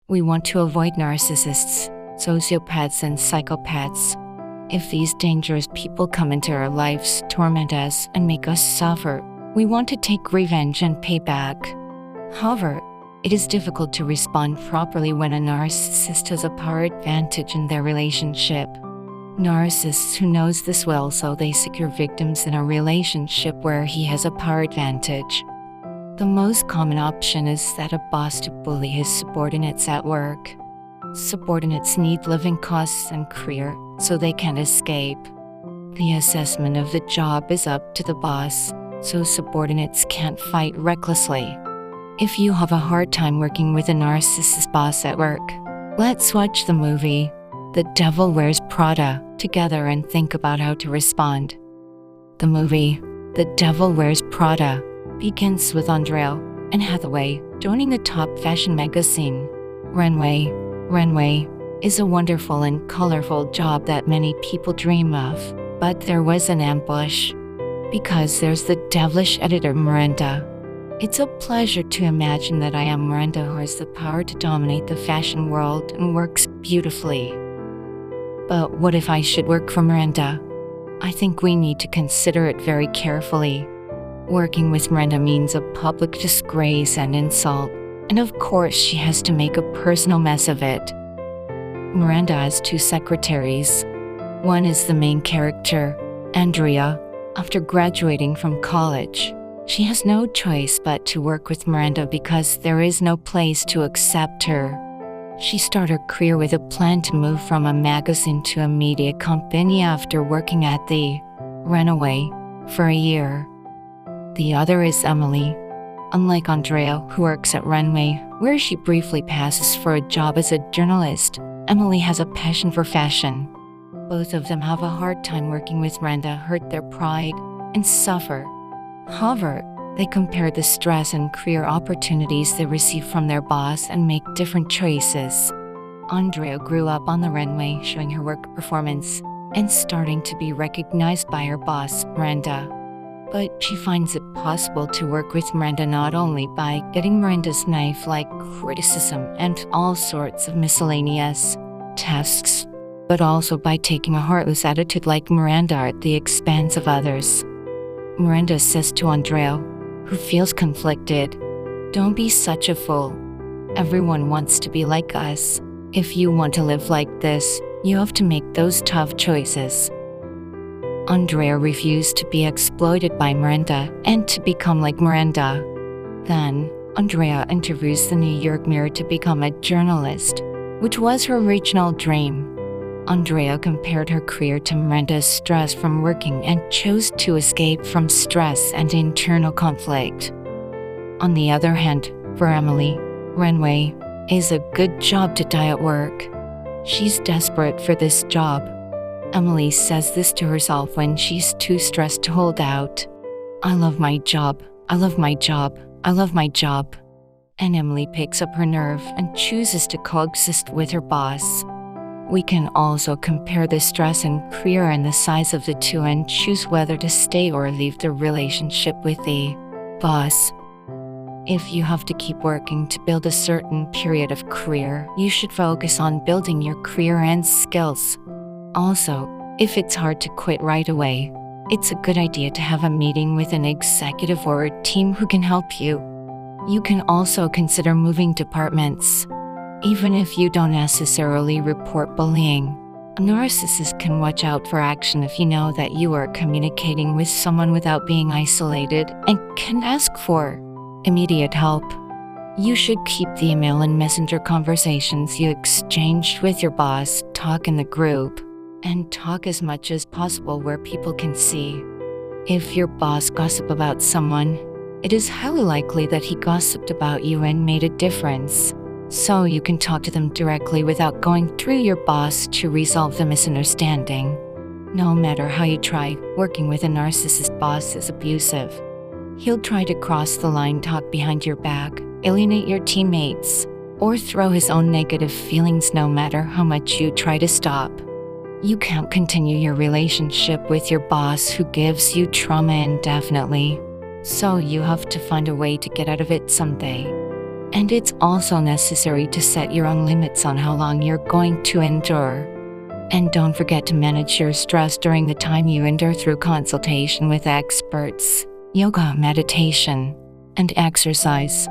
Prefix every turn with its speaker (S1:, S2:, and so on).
S1: We want to avoid narcissists, sociopaths, and psychopaths. If these dangerous people come into our lives, torment us, and make us suffer, we want to take revenge and pay back. However, it is difficult to respond properly when a narcissist has a power advantage in their relationship. Narcissists who knows this well, so they secure victims in a relationship where he has a power advantage. The most common option is that a boss to bully his subordinates at work. Subordinates need living costs and career, so they can't escape. The assessment of the job is up to the boss, so subordinates can't fight recklessly. If you have a hard time working with a narcissist boss at work, let's watch the movie The Devil Wears Prada together and think about how to respond. The movie The Devil Wears Prada begins with Andrea and Hathaway joining the top fashion magazine. Runway is a wonderful and colorful job that many people dream of, but there was an ambush. Because there's the devilish editor Miranda. It's a pleasure to imagine that I am Miranda, who has the power to dominate the fashion world and works beautifully. But what if I should work for Miranda? I think we need to consider it very carefully. Working with Miranda means a public disgrace and insult, and of course she has to make a personal mess of it. Miranda has two secretaries. One is the main character, Andrea. After graduating from college, she has no choice but to work with Miranda because there is no place to accept her. She started her career with a plan to move from a magazine to a media company after working at the Runway for a year. The other is Emily. Unlike Andrea, who works at Runway, where she briefly passes for a job as a journalist, Emily has a passion for fashion. Both of them have a hard time working with Miranda, hurt their pride, and suffer. However, they compare the stress and career opportunities they receive from their boss and make different choices. Andrea grew up on the runway, showing her work performance and starting to be recognized by her boss, Miranda. But she finds it possible to work with Miranda not only by getting Miranda's knife-like criticism and all sorts of miscellaneous tasks, but also by taking a heartless attitude like Miranda at the expense of others. Miranda says to Andrea, who feels conflicted, "Don't be such a fool. Everyone wants to be like us. If you want to live like this, you have to make those tough choices." Andrea refused to be exploited by Miranda and to become like Miranda. Then, Andrea interviews the New York Mirror to become a journalist, which was her original dream. Andrea compared her career to Miranda's stress from working and chose to escape from stress and internal conflict. On the other hand, for Emily, Runway is a good job to die at work. She's desperate for this job. Emily says this to herself when she's too stressed to hold out. "I love my job. I love my job. I love my job." And Emily picks up her nerve and chooses to coexist with her boss. We can also compare the stress and career and the size of the two and choose whether to stay or leave the relationship with the boss. If you have to keep working to build a certain period of career, you should focus on building your career and skills. Also, if it's hard to quit right away, it's a good idea to have a meeting with an executive or a team who can help you. You can also consider moving departments. Even if you don't necessarily report bullying, a narcissist can watch out for action if you know that you are communicating with someone without being isolated and can ask for immediate help. You should keep the email and messenger conversations you exchanged with your boss, talk in the group, and talk as much as possible where people can see. If your boss gossip about someone, it is highly likely that he gossiped about you and made a difference. So you can talk to them directly without going through your boss to resolve the misunderstanding. No matter how you try, working with a narcissist boss is abusive. He'll try to cross the line, talk behind your back, alienate your teammates, or throw his own negative feelings no matter how much you try to stop. You can't continue your relationship with your boss who gives you trauma indefinitely. So you have to find a way to get out of it someday. And it's also necessary to set your own limits on how long you're going to endure. And don't forget to manage your stress during the time you endure through consultation with experts, yoga, meditation, and exercise.